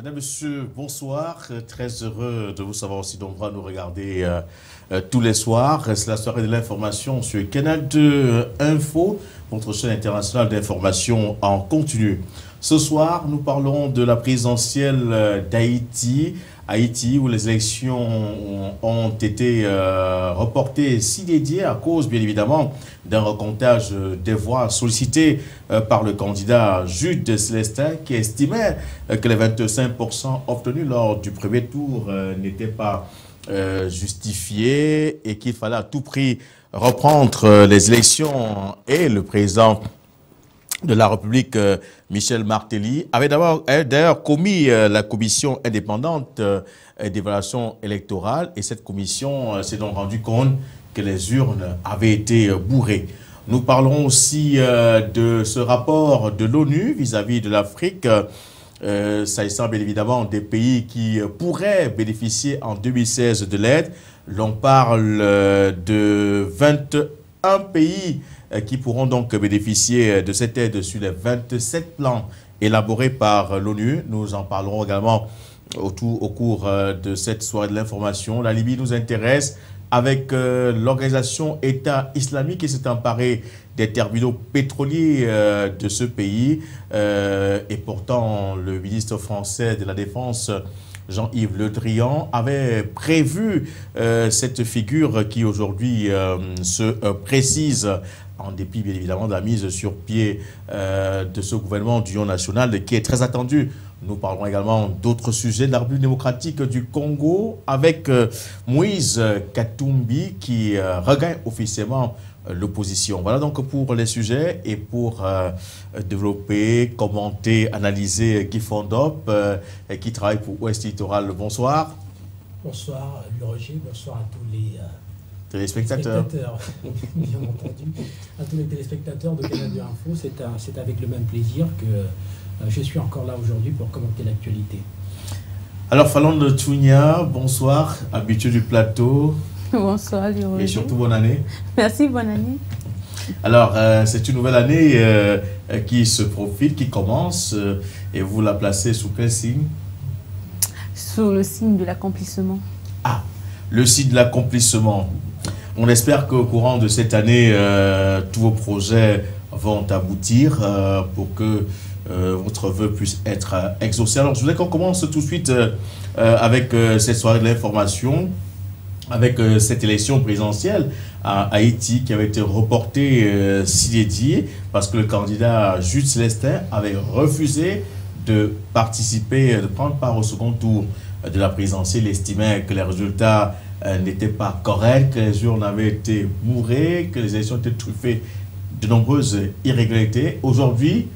Mesdames, Messieurs, bonsoir. Très heureux de vous savoir aussi nombreux à nous regarder tous les soirs. C'est la soirée de l'information sur Canal 2 Info, votre chaîne internationale d'information en continu. Ce soir, nous parlons de la présidentielle d'Haïti. Haïti, où les élections ont été reportées si dédiées à cause, bien évidemment, d'un recomptage des voix sollicité par le candidat Jude Célestin, qui estimait que les 25% obtenus lors du premier tour n'étaient pas justifiés et qu'il fallait à tout prix reprendre les élections. Et le président de la République, Michel Martelly, avait d'ailleurs commis la commission indépendante d'évaluation électorale, et cette commission s'est donc rendue compte que les urnes avaient été bourrées. Nous parlons aussi de ce rapport de l'ONU vis-à-vis de l'Afrique, s'agissant bien évidemment des pays qui pourraient bénéficier en 2016 de l'aide. L'on parle de 21 pays qui pourront donc bénéficier de cette aide sur les 27 plans élaborés par l'ONU. Nous en parlerons également au cours de cette soirée de l'information. La Libye nous intéresse avec l'organisation État islamique qui s'est emparée des terminaux pétroliers de ce pays. Et pourtant, le ministre français de la Défense, Jean-Yves Le Drian, avait prévu cette figure qui aujourd'hui se précise en dépit bien évidemment de la mise sur pied de ce gouvernement d'union nationale qui est très attendu. Nous parlerons également d'autres sujets de la République démocratique du Congo avec Moïse Katumbi qui regagne officiellement l'opposition. Voilà donc pour les sujets, et pour développer, commenter, analyser Guy Fondop qui travaille pour Ouest Littoral. Bonsoir. Bonsoir Roger, bonsoir à tous les téléspectateurs. Bien entendu, à tous les téléspectateurs de Canal 2 Info. C'est avec le même plaisir que je suis encore là aujourd'hui pour commenter l'actualité. Alors, Falon de Tounia, bonsoir, habitué du plateau. Bonsoir, Roger. Et surtout, bonne année. Merci, bonne année. Alors, c'est une nouvelle année qui se profile, qui commence, et vous la placez sous quel signe? Sous le signe de l'accomplissement. Ah, le signe de l'accomplissement. On espère qu'au courant de cette année, tous vos projets vont aboutir pour que votre vœu puisse être exaucé. Alors, je voudrais qu'on commence tout de suite avec cette soirée de l'information, avec cette élection présidentielle à Haïti qui avait été reportée si dédiée parce que le candidat Jude Célestin avait refusé de participer, de prendre part au second tour de la présidentielle. Il estimait que les résultats n'étaient pas corrects, que les urnes avaient été bourrées, que les élections étaient truffées de nombreuses irrégularités. Aujourd'hui,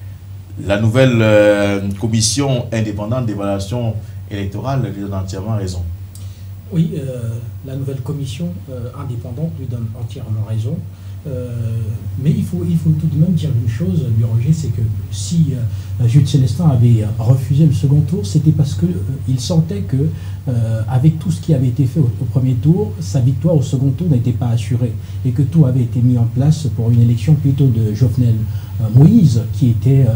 la nouvelle commission indépendante d'évaluation électorale lui donne entièrement raison. Oui, la nouvelle commission indépendante lui donne entièrement raison. Mais il faut tout de même dire une chose, Roger, c'est que si Jude Célestin avait refusé le second tour, c'était parce qu'il sentait que, avec tout ce qui avait été fait au premier tour, sa victoire au second tour n'était pas assurée et que tout avait été mis en place pour une élection plutôt de Jovenel Moïse, qui est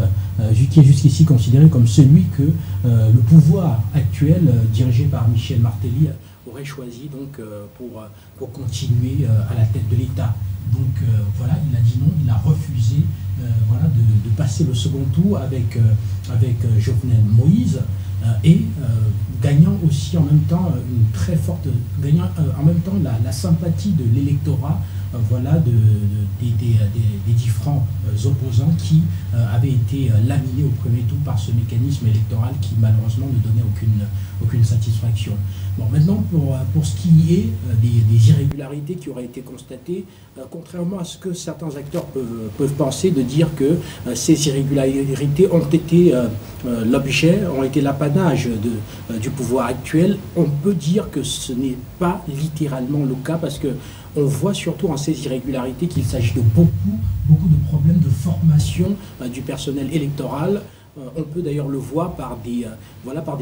jusqu'ici considéré comme celui que le pouvoir actuel, dirigé par Michel Martelly, aurait choisi donc pour continuer à la tête de l'État. Donc voilà, il a dit non, il a refusé voilà, de passer le second tour avec Jovenel Moïse et gagnant aussi en même temps en même temps la sympathie de l'électorat voilà, des différents opposants qui avaient été laminés au premier tour par ce mécanisme électoral qui malheureusement ne donnait aucune satisfaction. Bon, maintenant, pour ce qui est des irrégularités qui auraient été constatées, contrairement à ce que certains acteurs peuvent penser, de dire que ces irrégularités ont été l'apanage du pouvoir actuel, on peut dire que ce n'est pas littéralement le cas, parce que on voit surtout en ces irrégularités qu'il s'agit de beaucoup de problèmes de formation du personnel électoral. On peut d'ailleurs le voir par des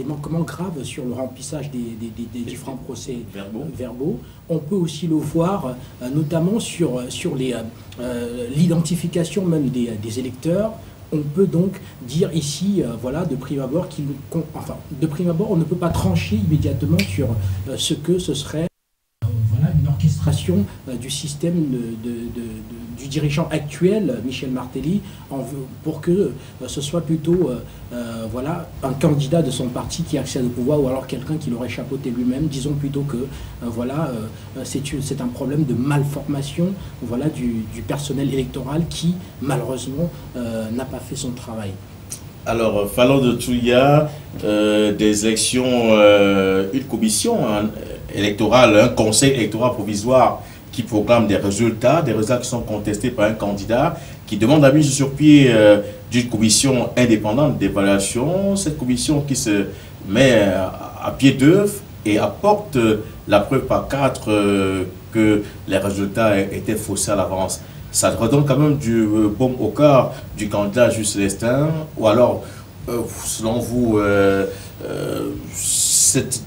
manquements graves sur le remplissage des différents procès verbaux. On peut aussi le voir notamment sur l'identification même des électeurs, on peut donc dire ici, voilà, de prime abord, de prime abord, on ne peut pas trancher immédiatement sur ce que ce serait voilà, une orchestration du système du dirigeant actuel, Michel Martelly, pour que ce soit plutôt voilà, un candidat de son parti qui accède au pouvoir, ou alors quelqu'un qui l'aurait chapeauté lui-même. Disons plutôt que voilà, c'est un problème de malformation, voilà, du personnel électoral qui, malheureusement, n'a pas fait son travail. Alors, Fallon de Touya, des élections, une commission électorale, un conseil électoral provisoire qui proclame des résultats qui sont contestés par un candidat, qui demande la mise sur pied d'une commission indépendante d'évaluation. Cette commission qui se met à pied d'œuvre et apporte la preuve par 4 que les résultats étaient faussés à l'avance. Ça redonne quand même du baume au cœur du candidat Jules Célestin, ou alors, selon vous, cette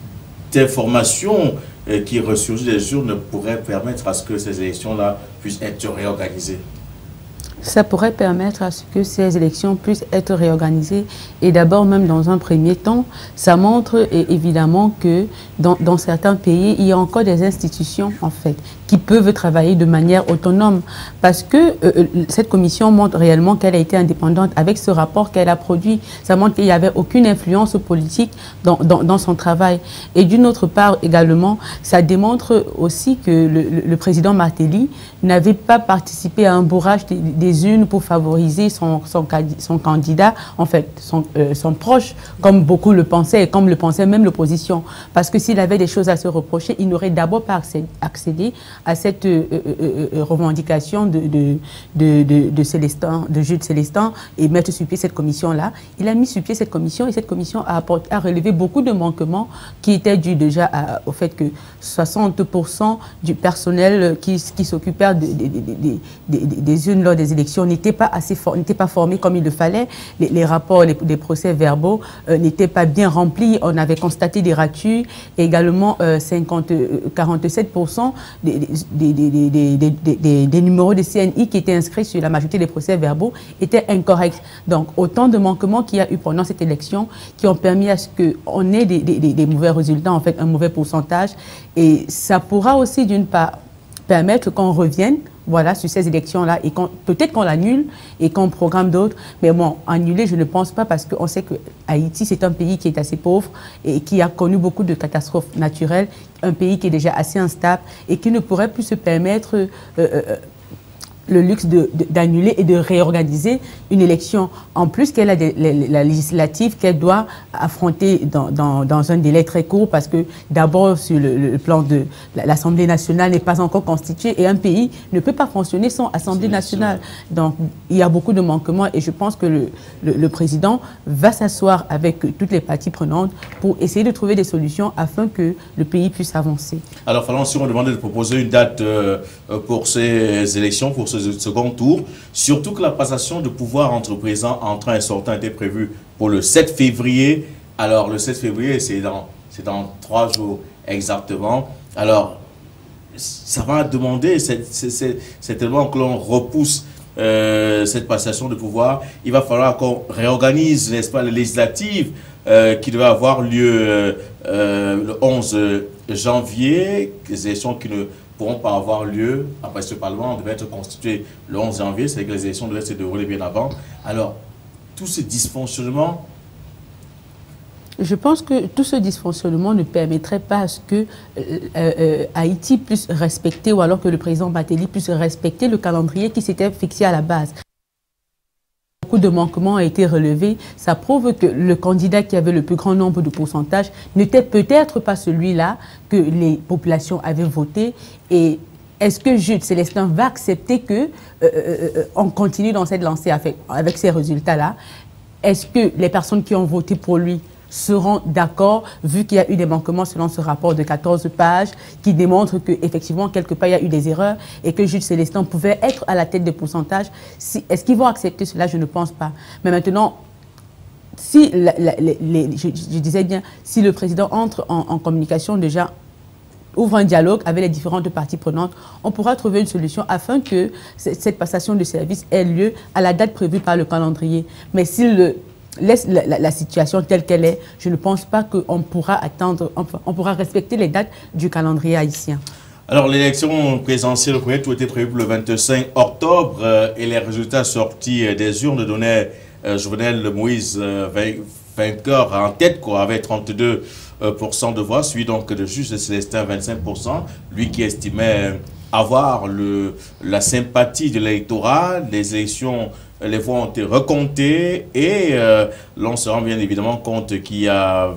information qui ressurgit des urnes pourrait permettre à ce que ces élections-là puissent être réorganisées? Ça pourrait permettre à ce que ces élections puissent être réorganisées. Et d'abord, même dans un premier temps, ça montre évidemment que dans certains pays, il y a encore des institutions, en fait, qui peuvent travailler de manière autonome. Parce que cette commission montre réellement qu'elle a été indépendante. Avec ce rapport qu'elle a produit, ça montre qu'il n'y avait aucune influence politique dans son travail. Et d'une autre part également, ça démontre aussi que le président Martelly n'avait pas participé à un bourrage des urnes pour favoriser son candidat, en fait, son proche, comme beaucoup le pensaient et comme le pensait même l'opposition. Parce que s'il avait des choses à se reprocher, il n'aurait d'abord pas accédé à cette revendication de Jules Célestin et mettre sur pied cette commission-là. Il a mis sur pied cette commission et cette commission a relevé beaucoup de manquements qui étaient dus déjà au fait que 60% du personnel qui s'occupait des urnes lors des élections n'était pas formé comme il le fallait. Les rapports, les procès verbaux n'étaient pas bien remplis. On avait constaté des ratures et également 47% des numéros de CNI qui étaient inscrits sur la majorité des procès verbaux étaient incorrects. Donc autant de manquements qu'il y a eu pendant cette élection qui ont permis à ce qu'on ait des mauvais résultats, en fait un mauvais pourcentage. Et ça pourra aussi d'une part permettre qu'on revienne, voilà, sur ces élections-là, et peut-être qu'on l'annule et qu'on programme d'autres. Mais bon, annuler, je ne pense pas, parce qu'on sait que Haïti, c'est un pays qui est assez pauvre et qui a connu beaucoup de catastrophes naturelles, un pays qui est déjà assez instable et qui ne pourrait plus se permettre le luxe d'annuler et de réorganiser une élection. En plus qu'elle a la législative qu'elle doit affronter dans un délai très court, parce que d'abord sur le plan de l'Assemblée nationale n'est pas encore constituée et un pays ne peut pas fonctionner sans Assemblée nationale. Donc il y a beaucoup de manquements et je pense que le président va s'asseoir avec toutes les parties prenantes pour essayer de trouver des solutions afin que le pays puisse avancer. Alors Fallon, si on demandait de proposer une date pour ces élections, pour ce second tour, surtout que la passation de pouvoir entre président entrant et sortant était prévue pour le 7 février. Alors le 7 février, c'est dans 3 jours exactement. Alors ça va demander, c'est tellement que l'on repousse cette passation de pouvoir. Il va falloir qu'on réorganise, n'est-ce pas, les législatives qui devaient avoir lieu le 11 janvier, les élections qui ne pourront pas avoir lieu après ce Parlement. On devait être constitué le 11 janvier, c'est que les élections devaient se dérouler bien avant. Alors, tout ce dysfonctionnement... Je pense que tout ce dysfonctionnement ne permettrait pas à ce que Haïti puisse respecter, ou alors que le président Martelly puisse respecter le calendrier qui s'était fixé à la base. Beaucoup de manquements ont été relevés. Ça prouve que le candidat qui avait le plus grand nombre de pourcentages n'était peut-être pas celui-là que les populations avaient voté. Et est-ce que Jules Célestin va accepter qu'on continue dans cette lancée avec ces résultats-là? Est-ce que les personnes qui ont voté pour lui seront d'accord, vu qu'il y a eu des manquements selon ce rapport de 14 pages qui démontre qu'effectivement, quelque part, il y a eu des erreurs et que Jules Célestin pouvait être à la tête des pourcentages? Est-ce qu'ils vont accepter cela? Je ne pense pas. Mais maintenant, si je disais bien, si le président entre en communication déjà ouvre un dialogue avec les différentes parties prenantes, on pourra trouver une solution afin que cette passation de service ait lieu à la date prévue par le calendrier. Mais s'il laisse la situation telle qu'elle est, je ne pense pas qu'on pourra attendre, on pourra respecter les dates du calendrier haïtien. Alors, l'élection présidentielle, le premier tour était prévu le 25 octobre et les résultats sortis des urnes donnaient Jovenel Moïse vainqueur en tête, quoi, avec 32% de voix, suivi donc de Juste Célestin 25%, lui qui estimait avoir la sympathie de l'électorat. Les élections, les voix ont été recomptées et l'on se rend bien évidemment compte qu'il y a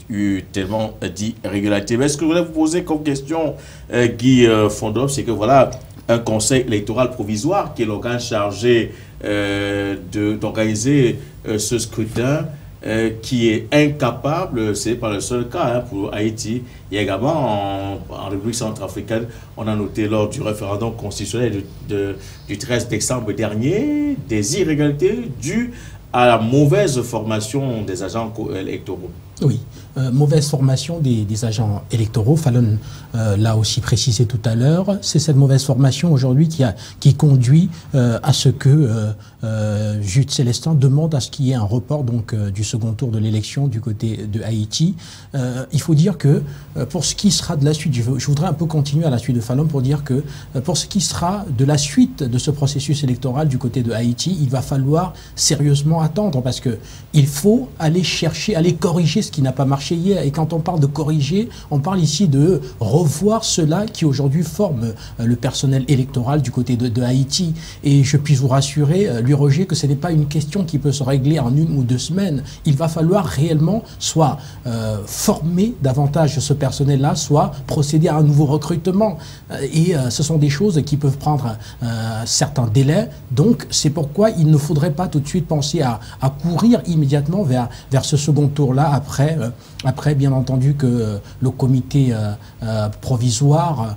eu tellement d'irrégularités. Mais ce que je voulais vous poser comme question, Guy Fondop, c'est que voilà, un conseil électoral provisoire qui est l'organe chargé d'organiser ce scrutin, qui est incapable, c'est pas le seul cas pour Haïti. Il y a également en République centrafricaine, on a noté lors du référendum constitutionnel du 13 décembre dernier des irrégularités dues à la mauvaise formation des agents électoraux. Oui, mauvaise formation des agents électoraux, Fallon l'a aussi précisé tout à l'heure. C'est cette mauvaise formation aujourd'hui qui conduit à ce que Jude Célestin demande à ce qu'il y ait un report donc, du second tour de l'élection du côté de Haïti. Il faut dire que pour ce qui sera de la suite, je voudrais un peu continuer à la suite de Fallon pour dire que pour ce qui sera de la suite de ce processus électoral du côté de Haïti, il va falloir sérieusement attendre parce qu'il faut aller chercher, aller corriger ce qui n'a pas marché hier. Et quand on parle de corriger, on parle ici de revoir ceux-là qui aujourd'hui forment le personnel électoral du côté de Haïti. Et je puis vous rassurer, lui Roger, que ce n'est pas une question qui peut se régler en 1 ou 2 semaines. Il va falloir réellement soit former davantage ce personnel-là, soit procéder à un nouveau recrutement. Et ce sont des choses qui peuvent prendre certains délais. Donc c'est pourquoi il ne faudrait pas tout de suite penser à courir immédiatement vers ce second tour-là après, bien entendu, que le comité provisoire,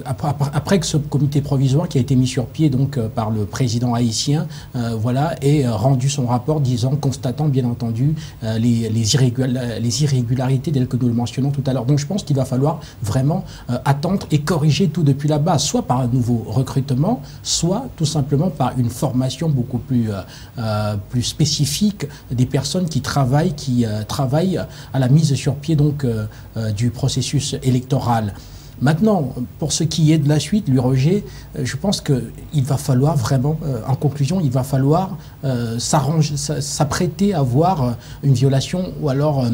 après que ce comité provisoire qui a été mis sur pied donc, par le président haïtien, voilà, ait rendu son rapport constatant bien entendu les irrégularités telles que nous le mentionnons tout à l'heure. Donc je pense qu'il va falloir vraiment attendre et corriger tout depuis la base, soit par un nouveau recrutement, soit tout simplement par une formation beaucoup plus spécifique des personnes qui travaillent à la mise sur pied donc, du processus électoral. Maintenant, pour ce qui est de la suite, lui Roger, je pense qu'il va falloir vraiment, en conclusion, il va falloir s'apprêter à voir une violation ou alors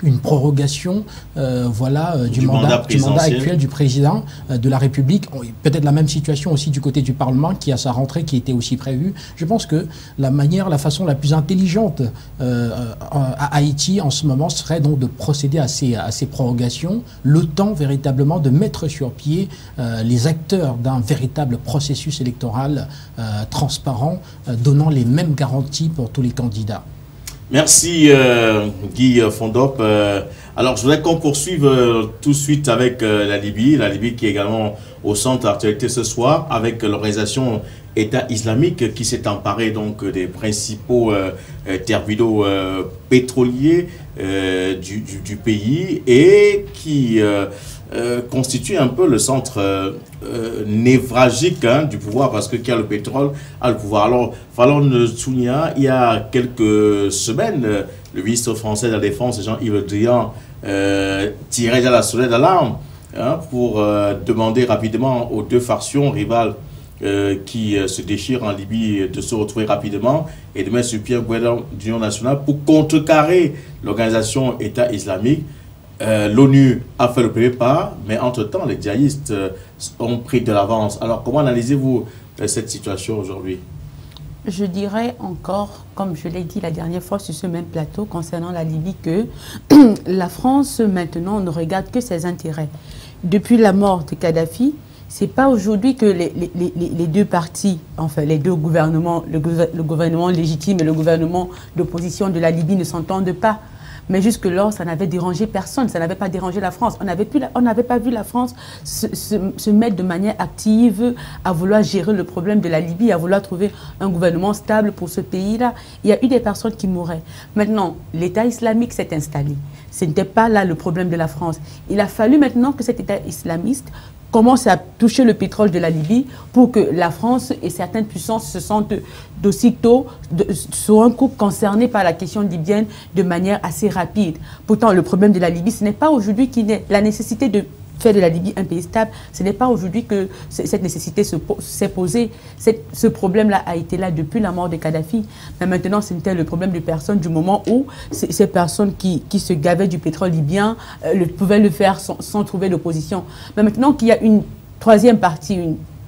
une prorogation du mandat actuel du président de la République. Peut-être la même situation aussi du côté du Parlement qui a sa rentrée qui était aussi prévue. Je pense que la façon la plus intelligente à Haïti en ce moment serait donc de procéder à ces prorogations, le temps véritablement de mettre sur pied les acteurs d'un véritable processus électoral transparent, donnant les mêmes garanties pour tous les candidats. Merci Guy Fondop. Alors je voudrais qu'on poursuive tout de suite avec la Libye qui est également au centre d'actualité ce soir avec l'organisation État islamique qui s'est emparée donc des principaux terminaux pétroliers du pays et qui constitue un peu le centre névralgique du pouvoir parce que qui a le pétrole a le pouvoir. Alors, Fallon Sounia, il y a quelques semaines, le ministre français de la Défense, Jean-Yves Le Drian, tirait déjà la sonnette d'alarme pour demander rapidement aux 2 factions rivales qui se déchirent en Libye de se retrouver rapidement et de mettre sur pied un gouvernement d'union nationale pour contrecarrer l'organisation État islamique. L'ONU a fait le premier pas, mais entre-temps, les djihadistes ont pris de l'avance. Alors, comment analysez-vous cette situation aujourd'hui? Je dirais encore, comme je l'ai dit la dernière fois sur ce même plateau concernant la Libye, que la France, maintenant, ne regarde que ses intérêts. Depuis la mort de Kadhafi, c'est pas aujourd'hui que les 2 partis, enfin les 2 gouvernements, le gouvernement légitime et le gouvernement d'opposition de la Libye ne s'entendent pas. Mais jusque-là, ça n'avait dérangé personne, ça n'avait pas dérangé la France. On n'avait pas vu la France se mettre de manière active à vouloir gérer le problème de la Libye, à vouloir trouver un gouvernement stable pour ce pays-là. Il y a eu des personnes qui mouraient. Maintenant, l'État islamique s'est installé. Ce n'était pas là le problème de la France. Il a fallu maintenant que cet État islamiste commence à toucher le pétrole de la Libye pour que la France et certaines puissances se sentent d'aussitôt sur un coup concernés par la question libyenne de manière assez rapide. Pourtant, le problème de la Libye, ce n'est pas aujourd'hui qu'il est la nécessité de faire de la Libye un pays stable. Ce n'est pas aujourd'hui que cette nécessité s'est posée. Ce problème-là a été là depuis la mort de Kadhafi. Mais maintenant, c'était le problème de personnes du moment où ces personnes qui se gavaient du pétrole libyen pouvaient le faire sans trouver d'opposition. Mais maintenant qu'il y a une troisième partie,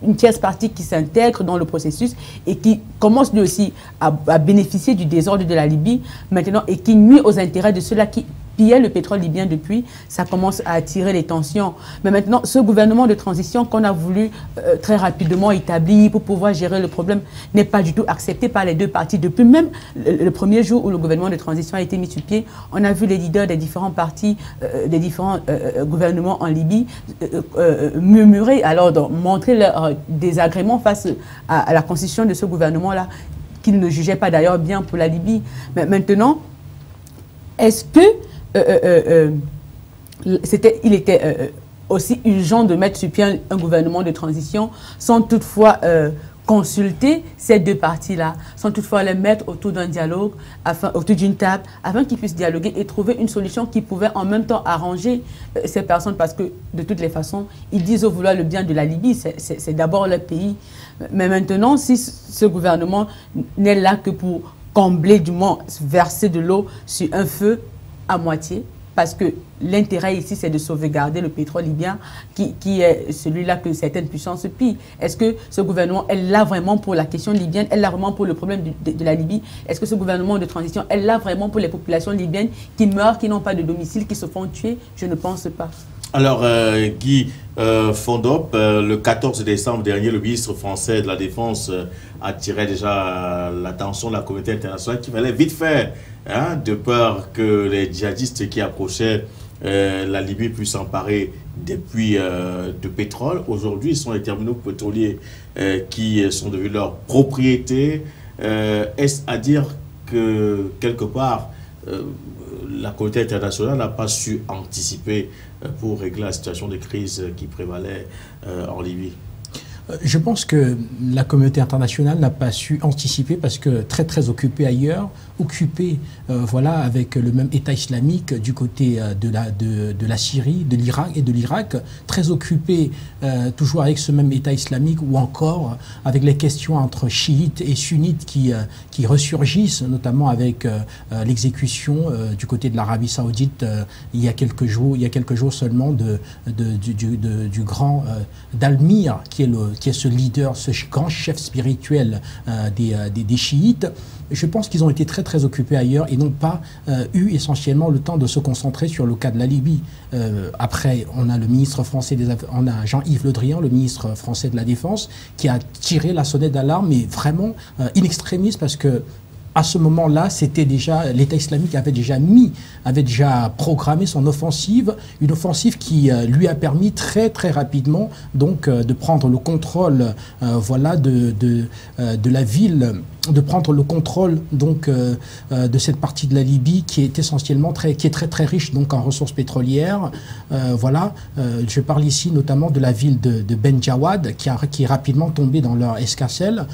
une tierce partie qui s'intègre dans le processus et qui commence lui aussi à bénéficier du désordre de la Libye maintenant et qui nuit aux intérêts de ceux-là qui pillaient le pétrole libyen depuis, ça commence à attirer les tensions. Mais maintenant, ce gouvernement de transition qu'on a voulu très rapidement établir pour pouvoir gérer le problème n'est pas du tout accepté par les deux parties. Depuis même le premier jour où le gouvernement de transition a été mis sur pied, on a vu les leaders des différents partis, des différents gouvernements en Libye murmurer, alors montrer leur désagrément face à la constitution de ce gouvernement-là, qu'ils ne jugeaient pas d'ailleurs bien pour la Libye. Mais maintenant, est-ce que il était aussi urgent de mettre sur pied un gouvernement de transition sans toutefois consulter ces deux parties-là, sans toutefois les mettre autour d'un dialogue, autour d'une table, afin qu'ils puissent dialoguer et trouver une solution qui pouvait en même temps arranger ces personnes, parce que de toutes les façons, ils disent vouloir le bien de la Libye, c'est d'abord leur pays. Mais maintenant, si ce gouvernement n'est là que pour combler, du moins verser de l'eau sur un feu à moitié, parce que l'intérêt ici, c'est de sauvegarder le pétrole libyen, qui est celui-là que certaines puissances pillent. Est-ce que ce gouvernement est là vraiment pour la question libyenne, est là vraiment pour le problème de la Libye? Est-ce que ce gouvernement de transition est là vraiment pour les populations libyennes qui meurent, qui n'ont pas de domicile, qui se font tuer? Je ne pense pas. Alors, Guy Fondop, le 14 décembre dernier, le ministre français de la Défense attirait déjà l'attention de la communauté internationale qu'il fallait vite faire, hein, de peur que les djihadistes qui approchaient la Libye puissent s'emparer des puits de pétrole. Aujourd'hui, ce sont les terminaux pétroliers qui sont devenus leur propriété. Est-ce à dire que, quelque part, la communauté internationale n'a pas su anticiper pour régler la situation de crise qui prévalait en Libye? Je pense que la communauté internationale n'a pas su anticiper parce que très occupée ailleurs, occupée voilà, avec le même État islamique du côté de la Syrie, de l'Irak et de l'Irak, très occupée toujours avec ce même État islamique ou encore avec les questions entre chiites et sunnites qui ressurgissent, notamment avec l'exécution du côté de l'Arabie Saoudite il y a quelques jours seulement du grand Dalmir, qui est ce leader, ce grand chef spirituel des chiites. Je pense qu'ils ont été très occupés ailleurs et n'ont pas eu essentiellement le temps de se concentrer sur le cas de la Libye. Après, on a le ministre français on a Jean-Yves Le Drian, le ministre français de la Défense, qui a tiré la sonnette d'alarme, mais vraiment in extremis, parce que à ce moment-là, c'était déjà, l'État islamique avait déjà programmé son offensive, une offensive qui lui a permis très rapidement donc de prendre le contrôle voilà, de la ville, de prendre le contrôle donc de cette partie de la Libye qui est essentiellement très riche donc en ressources pétrolières. Voilà, je parle ici notamment de la ville de Ben Jawad qui est rapidement tombée dans leur escarcelle.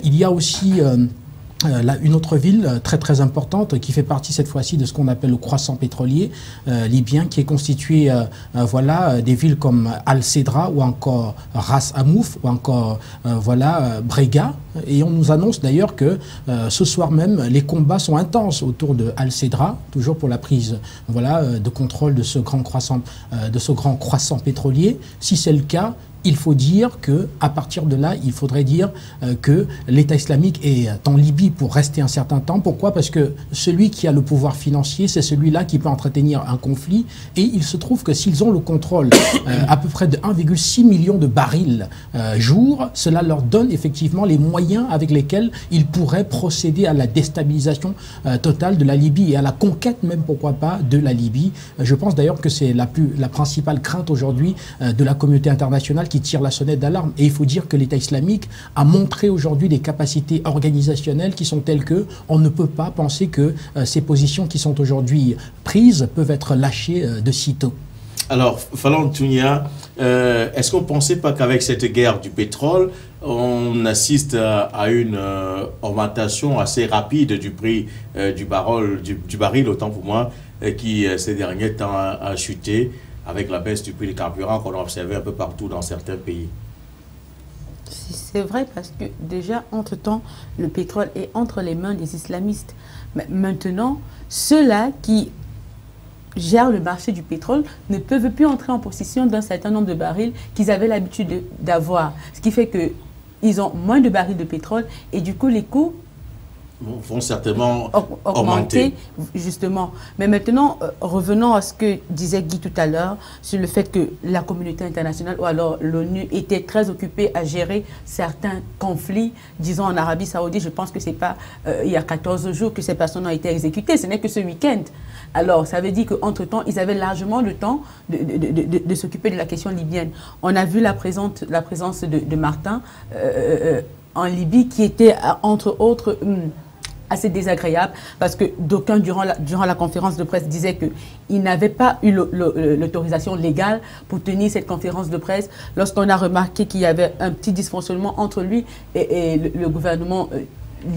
Il y a aussi une autre ville très importante qui fait partie cette fois-ci de ce qu'on appelle le croissant pétrolier libyen, qui est constitué voilà, des villes comme Al-Sedra ou encore Ras Amouf ou encore voilà, Brega. Et on nous annonce d'ailleurs que ce soir même, les combats sont intenses autour de Al-Sedra, toujours pour la prise voilà, de contrôle de ce grand croissant pétrolier. Si c'est le cas, il faut dire qu'à partir de là, il faudrait dire que l'État islamique est en Libye pour rester un certain temps. Pourquoi? Parce que celui qui a le pouvoir financier, c'est celui-là qui peut entretenir un conflit. Et il se trouve que s'ils ont le contrôle à peu près de 1,6 million de barils jour, cela leur donne effectivement les moyens avec lesquels ils pourraient procéder à la déstabilisation totale de la Libye et à la conquête même, pourquoi pas, de la Libye. Je pense d'ailleurs que c'est la principale crainte aujourd'hui de la communauté internationale qui tire la sonnette d'alarme. Et il faut dire que l'État islamique a montré aujourd'hui des capacités organisationnelles qui sont telles que on ne peut pas penser que ces positions qui sont aujourd'hui prises peuvent être lâchées de sitôt. Alors, Falon Dounia, est-ce qu'on ne pensait pas qu'avec cette guerre du pétrole, on assiste à une augmentation assez rapide du prix du baril, autant pour moi, qui ces derniers temps a chuté avec la baisse du prix des carburants qu'on a observé un peu partout dans certains pays? C'est vrai parce que déjà, entre-temps, le pétrole est entre les mains des islamistes. Mais maintenant, ceux-là qui gèrent le marché du pétrole ne peuvent plus entrer en possession d'un certain nombre de barils qu'ils avaient l'habitude d'avoir. Ce qui fait qu'ils ont moins de barils de pétrole et du coup, les coûts vont certainement augmenter, justement. Mais maintenant, revenons à ce que disait Guy tout à l'heure sur le fait que la communauté internationale ou alors l'ONU était très occupée à gérer certains conflits, disons en Arabie Saoudite. Je pense que c'est pas il y a 14 jours que ces personnes ont été exécutées, ce n'est que ce week-end. Alors, ça veut dire qu'entre-temps, ils avaient largement le temps de s'occuper de la question libyenne. On a vu la présence de Martin en Libye qui était, entre autres, assez désagréable parce que d'aucuns, durant la conférence de presse, disaient qu'il n'avait pas eu l'autorisation légale pour tenir cette conférence de presse. Lorsqu'on a remarqué qu'il y avait un petit dysfonctionnement entre lui et le gouvernement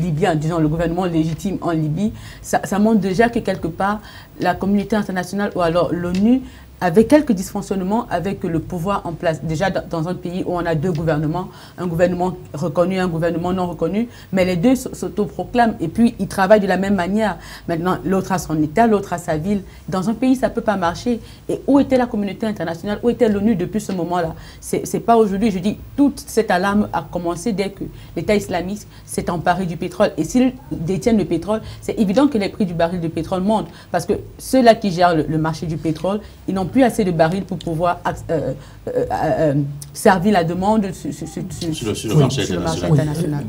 libyen, disons le gouvernement légitime en Libye, ça montre déjà que quelque part, la communauté internationale ou alors l'ONU avec quelques dysfonctionnements avec le pouvoir en place. Déjà dans un pays où on a deux gouvernements, un gouvernement reconnu, un gouvernement non reconnu, mais les deux s'autoproclament et puis ils travaillent de la même manière. Maintenant, l'autre a son État, l'autre a sa ville. Dans un pays, ça ne peut pas marcher. Et où était la communauté internationale, où était l'ONU depuis ce moment-là? C'est pas aujourd'hui, je dis, toute cette alarme a commencé dès que l'État islamique s'est emparé du pétrole. Et s'ils détiennent le pétrole, c'est évident que les prix du baril de pétrole montent. Parce que ceux-là qui gèrent le marché du pétrole, ils n'ont plus assez de barils pour pouvoir servir la demande sur le marché international.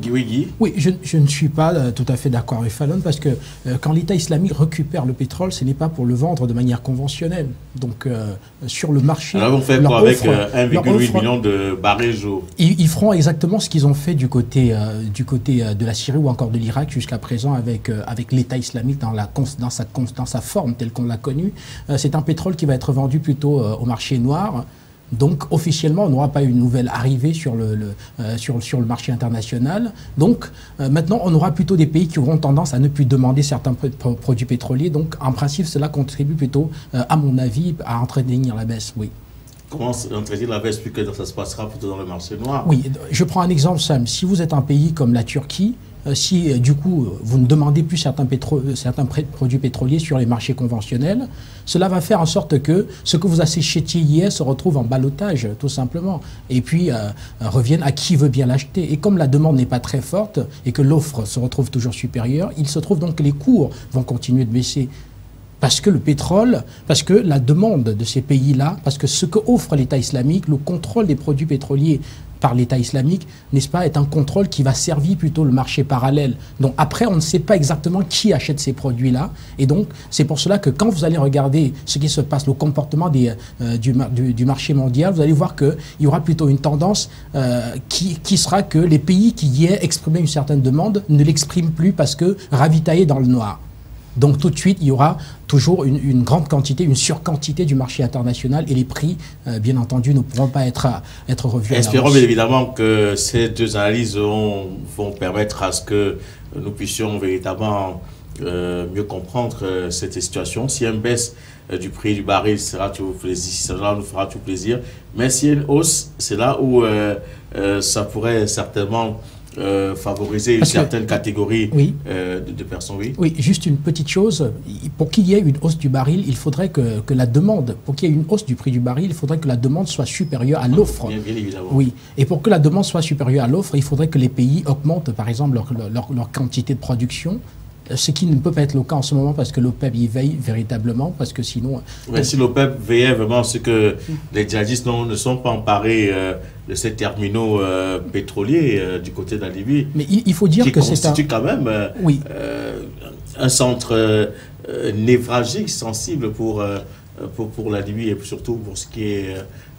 Oui, je ne suis pas tout à fait d'accord avec Falon parce que quand l'État islamique récupère le pétrole, ce n'est pas pour le vendre de manière conventionnelle. Donc, sur le marché... Alors, on fait quoi avec 1,8 million de barils jour? Ils feront exactement ce qu'ils ont fait du côté de la Syrie ou encore de l'Irak jusqu'à présent avec l'État islamique dans sa forme telle qu'on l'a connue. C'est un pétrole qui va être vendu plutôt au marché noir. Donc, officiellement, on n'aura pas une nouvelle arrivée sur le marché international. Donc, maintenant, on aura plutôt des pays qui auront tendance à ne plus demander certains produits pétroliers. Donc, en principe, cela contribue plutôt, à mon avis, à entretenir la baisse, oui. Comment entretenir la baisse plus que ça se passera plutôt dans le marché noir? Oui, je prends un exemple simple. Si vous êtes un pays comme la Turquie, si du coup vous ne demandez plus certains produits pétroliers sur les marchés conventionnels, cela va faire en sorte que ce que vous asséchétiez hier se retrouve en ballottage, tout simplement, et puis revienne à qui veut bien l'acheter. Et comme la demande n'est pas très forte et que l'offre se retrouve toujours supérieure, il se trouve donc que les cours vont continuer de baisser. Parce que le pétrole, parce que la demande de ces pays-là, parce que ce que offre l'État islamique, le contrôle des produits pétroliers par l'État islamique, n'est-ce pas, est un contrôle qui va servir plutôt le marché parallèle. Donc après, on ne sait pas exactement qui achète ces produits-là. Et donc, c'est pour cela que quand vous allez regarder ce qui se passe, le comportement du marché mondial, vous allez voir qu'il y aura plutôt une tendance qui sera que les pays qui y aient exprimé une certaine demande ne l'expriment plus parce que ravitaillés dans le noir. Donc tout de suite, il y aura toujours une grande quantité, une surquantité du marché international et les prix, bien entendu, ne pourront pas être revus. Espérons bien évidemment que ces deux analyses vont permettre à ce que nous puissions véritablement mieux comprendre cette situation. Si une baisse du prix du baril, cela nous fera tout plaisir. Mais s'il y a une hausse, c'est là où ça pourrait certainement favoriser une certaine catégorie de personnes. Oui. Oui, juste une petite chose. Pour qu'il y ait une hausse du baril, il faudrait que la demande, pour qu'il y ait une hausse du prix du baril, il faudrait que la demande soit supérieure à l'offre. Bien évidemment. Oui, et pour que la demande soit supérieure à l'offre, il faudrait que les pays augmentent, par exemple, leur quantité de production. Ce qui ne peut pas être le cas en ce moment parce que l'OPEP y veille véritablement, parce que sinon... Mais si l'OPEP veillait vraiment, c'est que les djihadistes ne sont pas emparés de ces terminaux pétroliers du côté de la Libye. Mais il faut dire que c'est qui constitue quand même un centre névralgique, sensible pour la Libye et surtout pour ce qui est...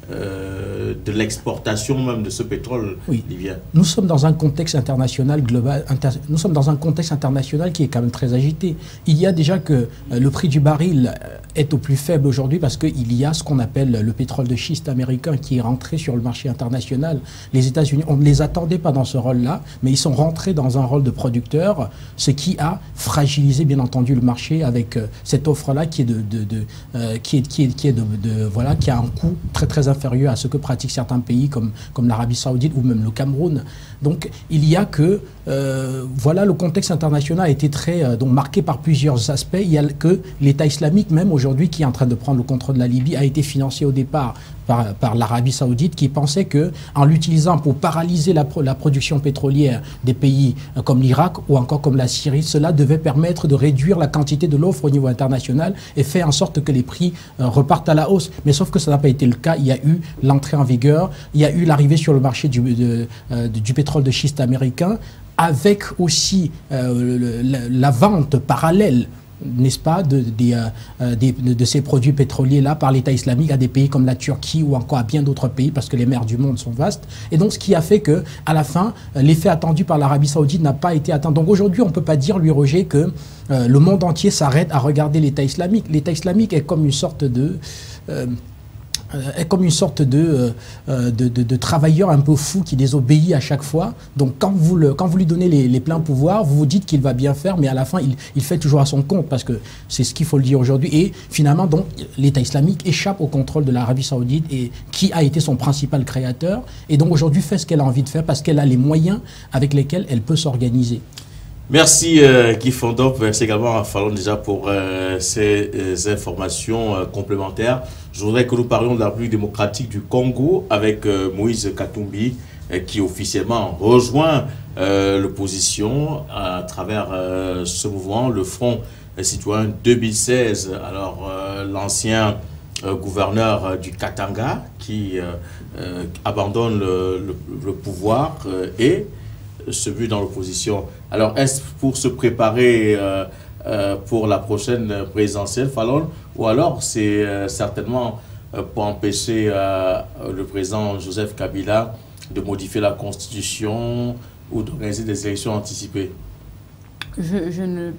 de l'exportation même de ce pétrole libyen. Nous sommes dans un contexte international global, nous sommes dans un contexte international qui est quand même très agité. Il y a déjà que le prix du baril est au plus faible aujourd'hui parce qu'il y a ce qu'on appelle le pétrole de schiste américain qui est rentré sur le marché international. Les États-Unis, on ne les attendait pas dans ce rôle-là, mais ils sont rentrés dans un rôle de producteur, ce qui a fragilisé bien entendu le marché avec cette offre-là qui a un coût très inférieur à ce que pratiquent certains pays comme l'Arabie Saoudite ou même le Cameroun. Donc il y a que le contexte international a été très marqué par plusieurs aspects. Il y a que l'État islamique même aujourd'hui qui est en train de prendre le contrôle de la Libye a été financé au départ par l'Arabie Saoudite qui pensait qu'en l'utilisant pour paralyser la production pétrolière des pays comme l'Irak ou encore comme la Syrie, cela devait permettre de réduire la quantité de l'offre au niveau international et faire en sorte que les prix repartent à la hausse. Mais sauf que ça n'a pas été le cas. Il y a eu l'entrée en vigueur, il y a eu l'arrivée sur le marché du pétrole de schiste américain avec aussi la vente parallèle, n'est-ce pas, de ces produits pétroliers-là par l'État islamique à des pays comme la Turquie ou encore à bien d'autres pays parce que les mers du monde sont vastes. Et donc, ce qui a fait qu'à la fin, l'effet attendu par l'Arabie Saoudite n'a pas été atteint. Donc aujourd'hui, on ne peut pas dire, lui, Roger, que le monde entier s'arrête à regarder l'État islamique. L'État islamique est comme une sorte de... de travailleur un peu fou qui désobéit à chaque fois. Donc quand vous lui donnez les pleins pouvoirs, vous vous dites qu'il va bien faire, mais à la fin, il fait toujours à son compte, parce que c'est ce qu'il faut le dire aujourd'hui. Et finalement, donc, l'État islamique échappe au contrôle de l'Arabie Saoudite, et qui a été son principal créateur, et donc aujourd'hui fait ce qu'elle a envie de faire, parce qu'elle a les moyens avec lesquels elle peut s'organiser. Merci Guy Fondop, merci également à Fallon déjà pour ces informations complémentaires. Je voudrais que nous parlions de la République démocratique du Congo avec Moïse Katumbi qui officiellement rejoint l'opposition à travers ce mouvement, le Front citoyen 2016. Alors l'ancien gouverneur du Katanga qui abandonne le pouvoir et se but dans l'opposition. Alors, est-ce pour se préparer pour la prochaine présidentielle, Fallon, ou alors c'est certainement pour empêcher le président Joseph Kabila de modifier la Constitution ou d'organiser des élections anticipées? Je ne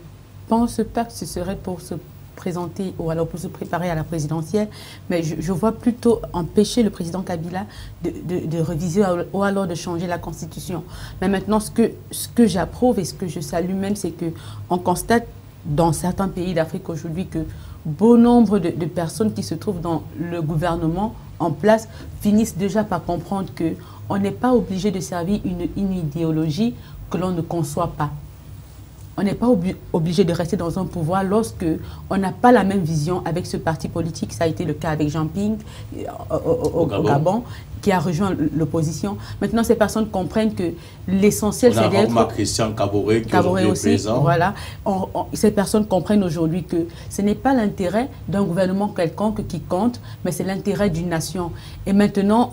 pense pas que ce serait pour se présenter ou alors pour se préparer à la présidentielle, mais je vois plutôt empêcher le président Kabila de réviser ou alors de changer la Constitution. Mais maintenant, ce que j'approuve et ce que je salue même, c'est qu'on constate dans certains pays d'Afrique aujourd'hui que bon nombre de personnes qui se trouvent dans le gouvernement en place finissent déjà par comprendre qu'on n'est pas obligé de servir une idéologie que l'on ne conçoit pas. On n'est pas obligé de rester dans un pouvoir lorsque on n'a pas la même vision avec ce parti politique. Ça a été le cas avec Jean Ping au Gabon, qui a rejoint l'opposition. Maintenant, ces personnes comprennent que l'essentiel, c'est d'être... Christian Kaboré, qui est aussi présent. Voilà. Ces personnes comprennent aujourd'hui que ce n'est pas l'intérêt d'un gouvernement quelconque qui compte, mais c'est l'intérêt d'une nation. Et maintenant,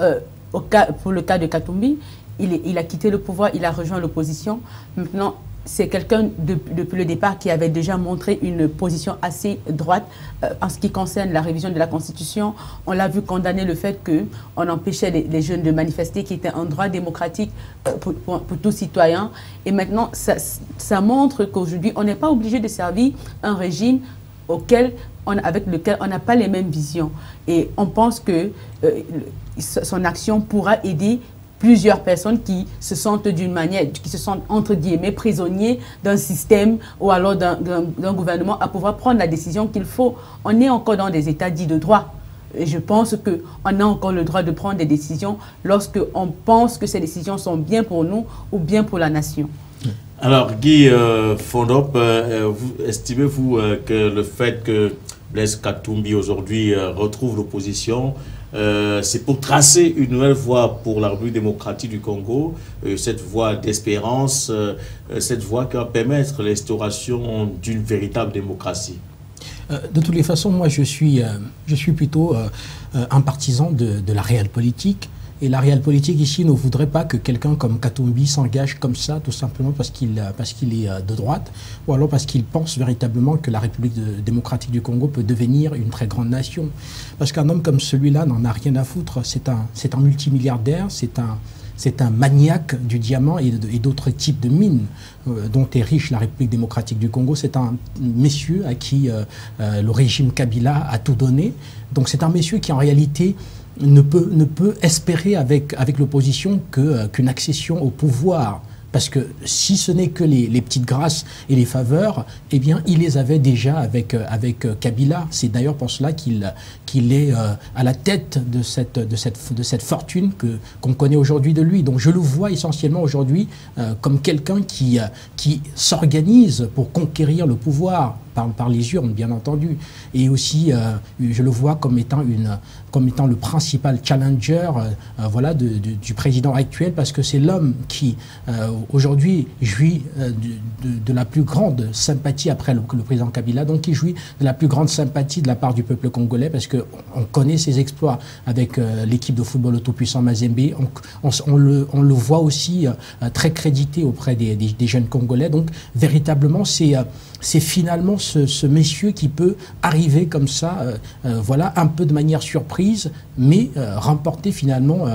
pour le cas de Katumbi, il a quitté le pouvoir, il a rejoint l'opposition. Maintenant, c'est quelqu'un depuis le départ qui avait déjà montré une position assez droite en ce qui concerne la révision de la Constitution. On l'a vu condamner le fait qu'on empêchait les jeunes de manifester, qui était un droit démocratique pour tout citoyen. Et maintenant, ça montre qu'aujourd'hui, on n'est pas obligé de servir un régime avec lequel on n'a pas les mêmes visions. Et on pense que son action pourra aider plusieurs personnes qui se sentent d'une manière, qui se sentent entre guillemets prisonniers d'un système ou alors d'un gouvernement à pouvoir prendre la décision qu'il faut. On est encore dans des états dits de droit. Et je pense qu'on a encore le droit de prendre des décisions lorsqu'on pense que ces décisions sont bien pour nous ou bien pour la nation. Alors, Guy Fondop, estimez-vous que le fait que Blaise Katumbi aujourd'hui retrouve l'opposition, c'est pour tracer une nouvelle voie pour la République démocratique du Congo, cette voie d'espérance, cette voie qui va permettre l'instauration d'une véritable démocratie? De toutes les façons, moi je suis plutôt un partisan de la réelle politique. Et la réelle politique ici ne voudrait pas que quelqu'un comme Katumbi s'engage comme ça, tout simplement parce qu'il est de droite, ou alors parce qu'il pense véritablement que la République démocratique du Congo peut devenir une très grande nation. Parce qu'un homme comme celui-là n'en a rien à foutre. C'est un multimilliardaire, c'est un maniaque du diamant et d'autres types de mines dont est riche la République démocratique du Congo. C'est un messieurs à qui le régime Kabila a tout donné. Donc c'est un messieurs qui en réalité ne peut espérer avec l'opposition qu'une accession au pouvoir. Parce que si ce n'est que les petites grâces et les faveurs, eh bien, il les avait déjà avec Kabila. C'est d'ailleurs pour cela qu'il est à la tête de cette fortune qu'on connaît aujourd'hui de lui. Donc je le vois essentiellement aujourd'hui comme quelqu'un qui s'organise pour conquérir le pouvoir par les urnes, bien entendu. Et aussi, je le vois comme étant le principal challenger voilà, du président actuel, parce que c'est l'homme qui, aujourd'hui, jouit de la plus grande sympathie après le président Kabila, donc il jouit de la plus grande sympathie de la part du peuple congolais, parce qu'on connaît ses exploits avec l'équipe de football au tout-puissant Mazembe. On le voit aussi très crédité auprès des jeunes Congolais. Donc, véritablement, c'est finalement ce messieurs qui peut arriver comme ça, voilà, un peu de manière surprise, mais remporter finalement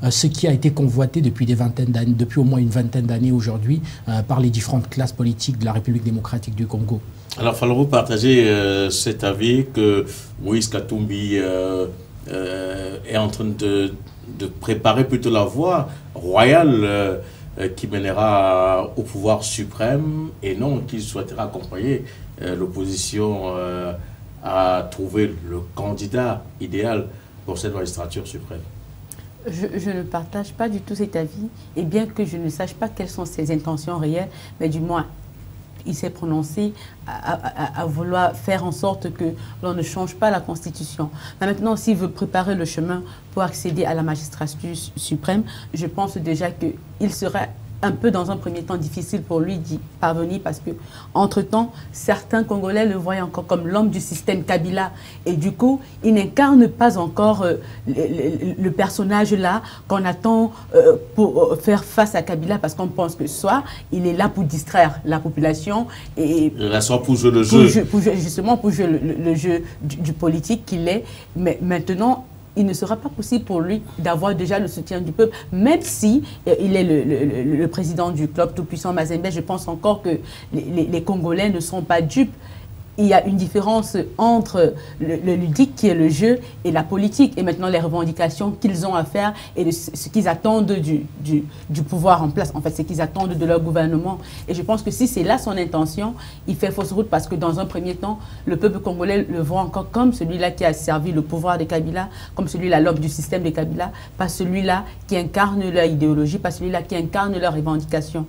ce qui a été convoité depuis au moins une vingtaine d'années aujourd'hui par les différentes classes politiques de la République démocratique du Congo. Alors, falloir partager cet avis que Moïse Katumbi est en train de préparer plutôt la voie royale qui mènera au pouvoir suprême, et non qu'il souhaitera accompagner l'opposition à trouver le candidat idéal pour cette magistrature suprême. Je ne partage pas du tout cet avis, et bien que je ne sache pas quelles sont ses intentions réelles, mais du moins, il s'est prononcé à vouloir faire en sorte que l'on ne change pas la Constitution. Mais maintenant, s'il veut préparer le chemin pour accéder à la magistrature suprême, je pense déjà qu'il sera un peu dans un premier temps difficile pour lui d'y parvenir, parce que entre-temps, certains Congolais le voient encore comme l'homme du système Kabila, et du coup, il n'incarne pas encore le personnage-là qu'on attend pour faire face à Kabila, parce qu'on pense que soit il est là pour distraire la population, et soit pour jouer le jeu. Justement pour jouer le jeu du politique qu'il est, mais maintenant, il ne sera pas possible pour lui d'avoir déjà le soutien du peuple, même si il est le président du club tout-puissant Mazembe. Je pense encore que les Congolais ne sont pas dupes. Il y a une différence entre le ludique, qui est le jeu, et la politique, et maintenant les revendications qu'ils ont à faire et ce qu'ils attendent du pouvoir en place, en fait, ce qu'ils attendent de leur gouvernement. Et je pense que si c'est là son intention, il fait fausse route, parce que dans un premier temps, le peuple congolais le voit encore comme celui-là qui a servi le pouvoir de Kabila, comme celui-là, l'homme du système de Kabila, pas celui-là qui incarne leur idéologie, pas celui-là qui incarne leurs revendications.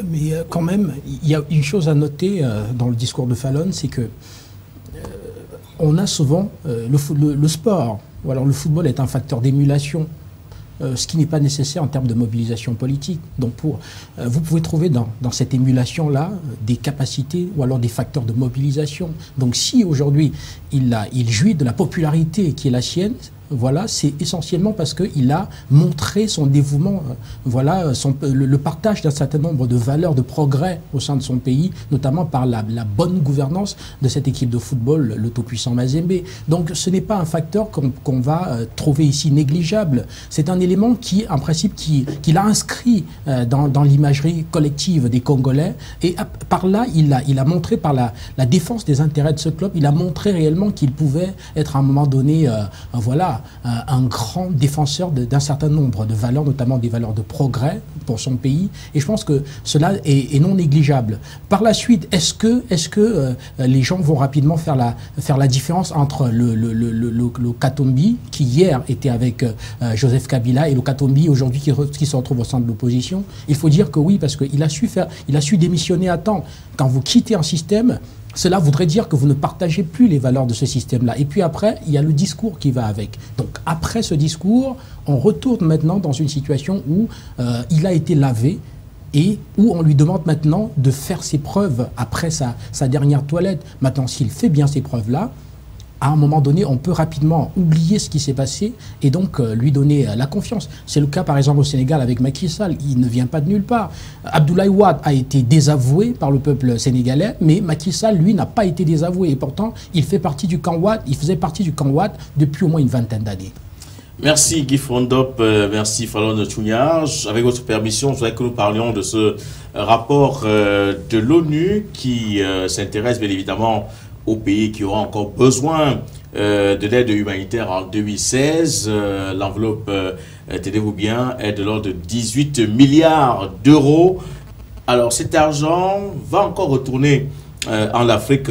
Mais quand même, il y a une chose à noter dans le discours de Fallon, c'est que on a souvent le sport, ou alors le football est un facteur d'émulation, ce qui n'est pas nécessaire en termes de mobilisation politique. Donc vous pouvez trouver dans cette émulation-là des capacités ou alors des facteurs de mobilisation. Donc si aujourd'hui il jouit de la popularité qui est la sienne, voilà, c'est essentiellement parce qu'il a montré son dévouement, voilà, le partage d'un certain nombre de valeurs de progrès au sein de son pays, notamment par la bonne gouvernance de cette équipe de football, le tout-puissant Mazembe. Donc ce n'est pas un facteur qu'on va trouver ici négligeable. C'est un élément qui, en principe, qu'il a inscrit dans l'imagerie collective des Congolais. Et par là, il a montré, par la défense des intérêts de ce club, il a montré réellement qu'il pouvait être à un moment donné, voilà, un grand défenseur d'un certain nombre de valeurs, notamment des valeurs de progrès pour son pays. Et je pense que cela est non négligeable. Par la suite, est-ce que les gens vont rapidement faire la différence entre le Katumbi, qui hier était avec Joseph Kabila, et le Katumbi aujourd'hui qui se retrouve au sein de l'opposition? Il faut dire que oui, parce qu'il a su démissionner à temps. Quand vous quittez un système, cela voudrait dire que vous ne partagez plus les valeurs de ce système-là. Et puis après, il y a le discours qui va avec. Donc après ce discours, on retourne maintenant dans une situation où il a été lavé et où on lui demande maintenant de faire ses preuves après sa dernière toilette. Maintenant, s'il fait bien ces preuves-là, à un moment donné, on peut rapidement oublier ce qui s'est passé et donc lui donner la confiance. C'est le cas par exemple au Sénégal avec Macky Sall, il ne vient pas de nulle part. Abdoulaye Wade a été désavoué par le peuple sénégalais, mais Macky Sall, lui, n'a pas été désavoué. Et pourtant, il faisait partie du camp Wade depuis au moins une vingtaine d'années. Merci Guy Fondop, merci Falon Tchounia. Avec votre permission, je voudrais que nous parlions de ce rapport de l'ONU qui s'intéresse bien évidemment aux pays qui auront encore besoin de l'aide humanitaire en 2016. L'enveloppe, tenez-vous bien, est de l'ordre de 18 milliards d'euros. Alors cet argent va encore retourner en Afrique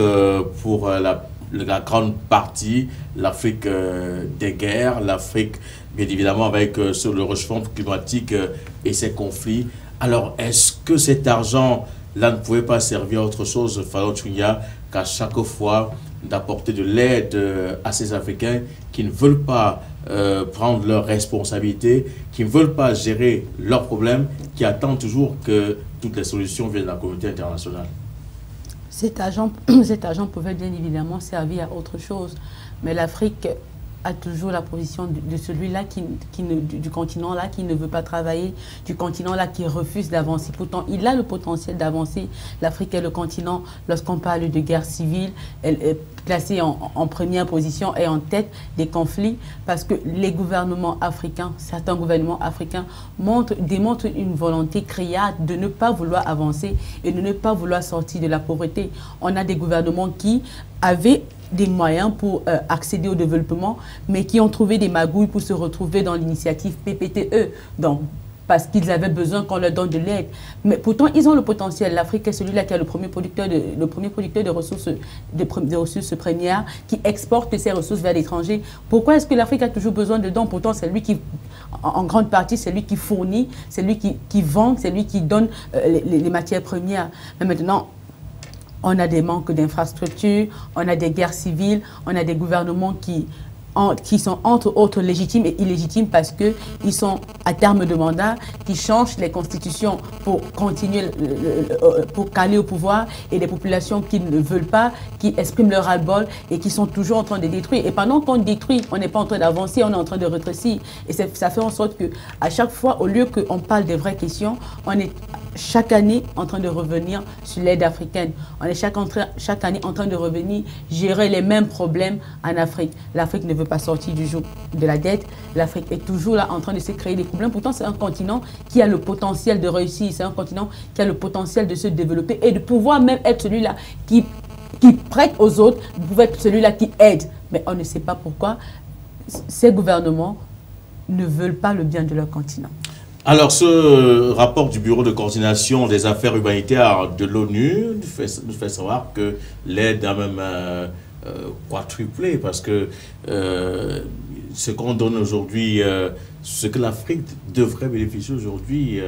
pour la grande partie, l'Afrique des guerres, l'Afrique bien évidemment avec sur le réchauffement climatique et ses conflits. Alors est-ce que cet argent-là ne pouvait pas servir à autre chose, Falon Tchounia, qu'à chaque fois d'apporter de l'aide à ces Africains qui ne veulent pas prendre leurs responsabilités, qui ne veulent pas gérer leurs problèmes, qui attendent toujours que toutes les solutions viennent de la communauté internationale? Cet argent pouvait bien évidemment servir à autre chose, mais l'Afrique a toujours la position de celui-là du continent-là qui ne veut pas travailler, du continent-là qui refuse d'avancer. Pourtant, il a le potentiel d'avancer. L'Afrique est le continent, lorsqu'on parle de guerre civile, elle est placée en première position et en tête des conflits parce que les gouvernements africains, certains gouvernements africains démontrent une volonté créate de ne pas vouloir avancer et de ne pas vouloir sortir de la pauvreté. On a des gouvernements qui avaient des moyens pour accéder au développement, mais qui ont trouvé des magouilles pour se retrouver dans l'initiative PPTE, donc, parce qu'ils avaient besoin qu'on leur donne de l'aide. Mais pourtant, ils ont le potentiel. L'Afrique est celui-là qui est le premier producteur de ressources premières, qui exporte ses ressources vers l'étranger. Pourquoi est-ce que l'Afrique a toujours besoin de dons? Pourtant, c'est lui qui, en grande partie, c'est lui qui fournit, c'est lui qui vend, c'est lui qui donne les matières premières. Mais maintenant, on a des manques d'infrastructures, on a des guerres civiles, on a des gouvernements qui sont entre autres légitimes et illégitimes parce qu'ils sont à terme de mandat, qui changent les constitutions pour continuer, pour caler au pouvoir, et des populations qui ne veulent pas, qui expriment leur ras-le-bol et qui sont toujours en train de détruire. Et pendant qu'on détruit, on n'est pas en train d'avancer, on est en train de rétrécir. Et ça fait en sorte qu'à chaque fois, au lieu qu'on parle des vraies questions, on est chaque année en train de revenir sur l'aide africaine. On est chaque année en train de revenir gérer les mêmes problèmes en Afrique. L'Afrique ne veut pas sortir du joug de la dette. L'Afrique est toujours là en train de se créer des problèmes. Pourtant, c'est un continent qui a le potentiel de réussir. C'est un continent qui a le potentiel de se développer et de pouvoir même être celui-là qui prête aux autres, de pouvoir être celui-là qui aide. Mais on ne sait pas pourquoi ces gouvernements ne veulent pas le bien de leur continent. Alors, ce rapport du Bureau de coordination des affaires humanitaires de l'ONU nous fait savoir que l'aide a même quadruplé parce que ce qu'on donne aujourd'hui, ce que l'Afrique devrait bénéficier aujourd'hui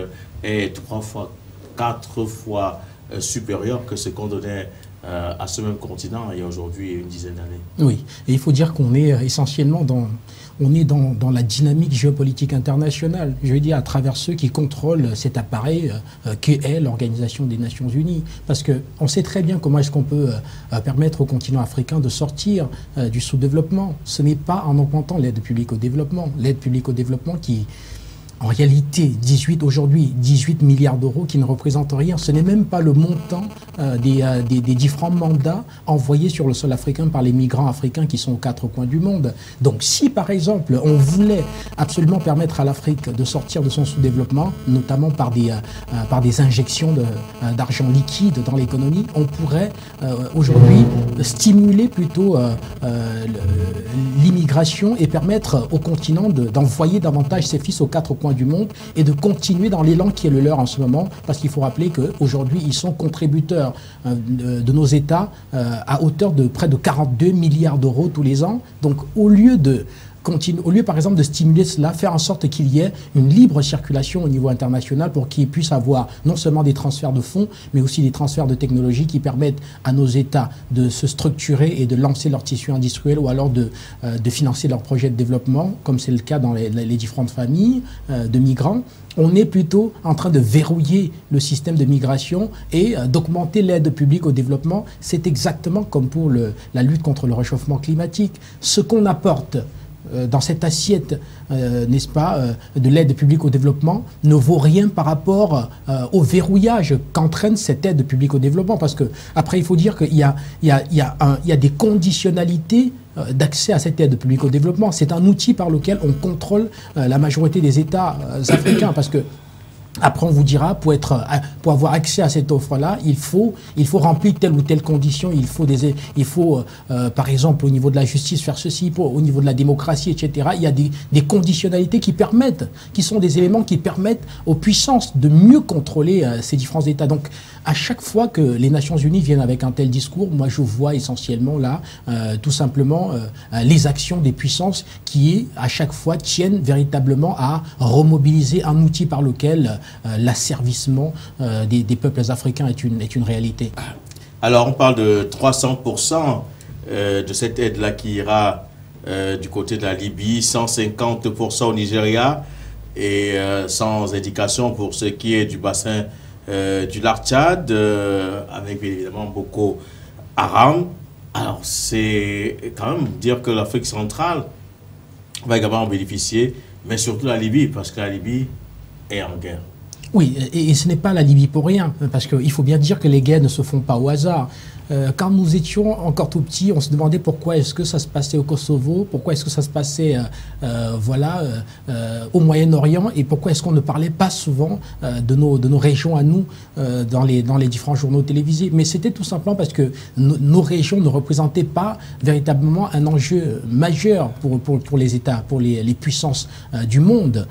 est 3 fois, 4 fois supérieur que ce qu'on donnait à ce même continent il y a aujourd'hui une dizaine d'années. Oui, et il faut dire qu'on est essentiellement dans la dynamique géopolitique internationale, je veux dire à travers ceux qui contrôlent cet appareil qu'est l'Organisation des Nations Unies. Parce qu'on sait très bien comment est-ce qu'on peut permettre au continent africain de sortir du sous-développement. Ce n'est pas en augmentant l'aide publique au développement. L'aide publique au développement En réalité, aujourd'hui, 18 milliards d'euros qui ne représentent rien. Ce n'est même pas le montant des différents mandats envoyés sur le sol africain par les migrants africains qui sont aux quatre coins du monde. Donc si, par exemple, on voulait absolument permettre à l'Afrique de sortir de son sous-développement, notamment par des injections d'argent liquide dans l'économie, on pourrait aujourd'hui stimuler plutôt l'immigration et permettre au continent d'envoyer davantage ses fils aux quatre coins du monde et de continuer dans l'élan qui est le leur en ce moment, parce qu'il faut rappeler qu'aujourd'hui, ils sont contributeurs de nos États à hauteur de près de 42 milliards d'euros tous les ans. Donc, au lieu par exemple de stimuler cela, faire en sorte qu'il y ait une libre circulation au niveau international pour qu'ils puissent avoir non seulement des transferts de fonds, mais aussi des transferts de technologies qui permettent à nos États de se structurer et de lancer leur tissu industriel ou alors de financer leurs projets de développement, comme c'est le cas dans les différentes familles de migrants. On est plutôt en train de verrouiller le système de migration et d'augmenter l'aide publique au développement. C'est exactement comme pour la lutte contre le réchauffement climatique. Ce qu'on apporte dans cette assiette, n'est-ce pas, de l'aide publique au développement ne vaut rien par rapport au verrouillage qu'entraîne cette aide publique au développement. Parce que après, il faut dire qu'il y a des conditionnalités d'accès à cette aide publique au développement. C'est un outil par lequel on contrôle la majorité des États africains. Parce que après, on vous dira, pour avoir accès à cette offre-là, il faut remplir telle ou telle condition. Il faut par exemple, au niveau de la justice, faire ceci, au niveau de la démocratie, etc. Il y a des conditionnalités qui sont des éléments qui permettent aux puissances de mieux contrôler ces différents États. Donc, à chaque fois que les Nations Unies viennent avec un tel discours, moi, je vois essentiellement là, tout simplement, les actions des puissances qui, à chaque fois, tiennent véritablement à remobiliser un outil par lequel l'asservissement des peuples africains est une réalité. Alors, on parle de 300% de cette aide-là qui ira du côté de la Libye, 150% au Nigeria et sans indication pour ce qui est du bassin du lac Tchad, avec évidemment Boko Haram. Alors, c'est quand même dire que l'Afrique centrale va également en bénéficier, mais surtout la Libye, parce que la Libye est en guerre. Oui, et ce n'est pas la Libye pour rien, parce qu'il faut bien dire que les guerres ne se font pas au hasard. Quand nous étions encore tout petits, on se demandait pourquoi est-ce que ça se passait au Kosovo, pourquoi est-ce que ça se passait au Moyen-Orient, et pourquoi est-ce qu'on ne parlait pas souvent de nos régions à nous dans les différents journaux télévisés. Mais c'était tout simplement parce que nos régions ne représentaient pas véritablement un enjeu majeur pour les États, pour les puissances du monde.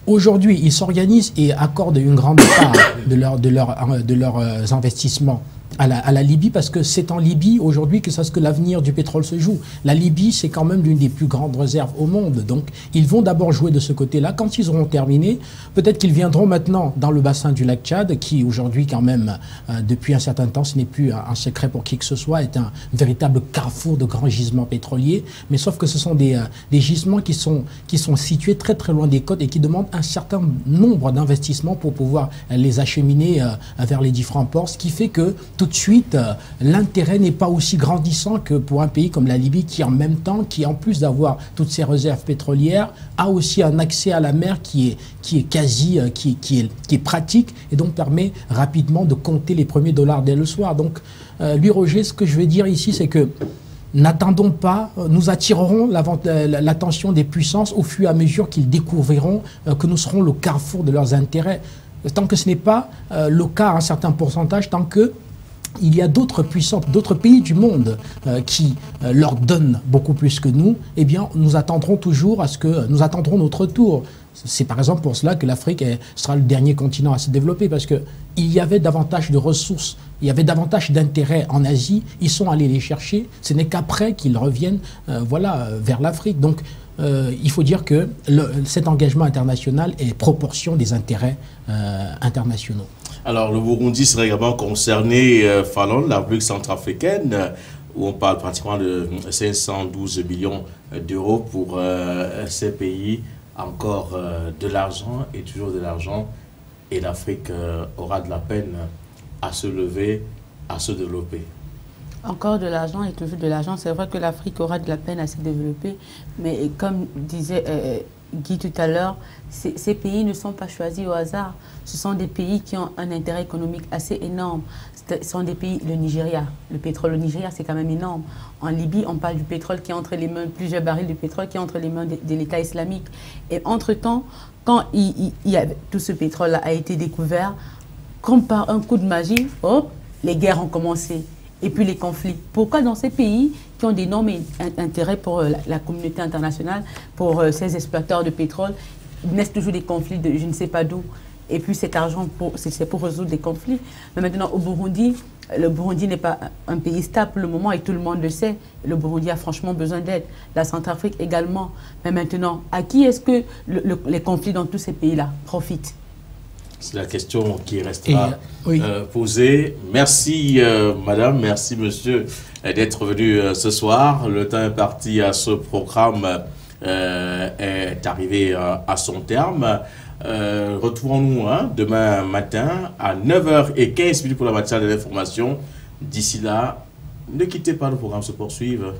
Aujourd'hui, ils s'organisent et accordent une grande part de leurs investissements à la Libye, parce que c'est en Libye aujourd'hui que l'avenir du pétrole se joue. La Libye, c'est quand même l'une des plus grandes réserves au monde. Donc, ils vont d'abord jouer de ce côté-là. Quand ils auront terminé, peut-être qu'ils viendront maintenant dans le bassin du lac Tchad, qui aujourd'hui, quand même, depuis un certain temps, ce n'est plus un secret pour qui que ce soit, est un véritable carrefour de grands gisements pétroliers. Mais sauf que ce sont des gisements qui sont situés très très loin des côtes et qui demandent un certain nombre d'investissements pour pouvoir les acheminer vers les différents ports, ce qui fait que tout de suite, l'intérêt n'est pas aussi grandissant que pour un pays comme la Libye qui, en même temps, en plus d'avoir toutes ses réserves pétrolières, a aussi un accès à la mer qui est pratique et donc permet rapidement de compter les premiers dollars dès le soir. Donc, lui, Roger, ce que je veux dire ici, c'est que n'attendons pas, nous attirerons l'attention des puissances au fur et à mesure qu'ils découvriront que nous serons le carrefour de leurs intérêts. Tant que ce n'est pas le cas à un certain pourcentage, tant que il y a d'autres puissances, d'autres pays du monde qui leur donnent beaucoup plus que nous, eh bien, nous attendrons toujours nous attendrons notre tour. C'est par exemple pour cela que l'Afrique sera le dernier continent à se développer, parce qu'il y avait davantage de ressources, il y avait davantage d'intérêts en Asie, ils sont allés les chercher, ce n'est qu'après qu'ils reviennent vers l'Afrique. Donc, il faut dire que cet engagement international est proportion des intérêts internationaux. Alors, le Burundi serait également concerné, Fallon, la République centrafricaine, où on parle pratiquement de 512 millions d'euros pour ces pays. Encore de l'argent et toujours de l'argent. Et l'Afrique aura de la peine à se lever, à se développer. Encore de l'argent et toujours de l'argent. C'est vrai que l'Afrique aura de la peine à se développer. Mais comme disait Guy tout à l'heure, ces pays ne sont pas choisis au hasard. Ce sont des pays qui ont un intérêt économique assez énorme. Ce sont des pays, le Nigeria, le pétrole au Nigeria, c'est quand même énorme. En Libye, on parle du pétrole qui est entre les mains, plusieurs barils de pétrole qui est entre les mains de l'État islamique. Et entre-temps, quand tout ce pétrole a été découvert, comme par un coup de magie, hop, les guerres ont commencé. Et puis les conflits. Pourquoi dans ces pays qui ont d'énormes intérêts pour la communauté internationale, pour ces exploiteurs de pétrole, naissent toujours des conflits de je ne sais pas d'où. Et puis cet argent, c'est pour résoudre des conflits. Mais maintenant, au Burundi, le Burundi n'est pas un pays stable pour le moment et tout le monde le sait. Le Burundi a franchement besoin d'aide. La Centrafrique également. Mais maintenant, à qui est-ce que les conflits dans tous ces pays-là profitent? C'est la question qui restera posée. Merci madame, merci monsieur d'être venu ce soir. Le temps imparti à ce programme est arrivé à son terme. Retrouvons-nous demain matin à 9h15 pour la matière de l'information. D'ici là, ne quittez pas, le programme se poursuive.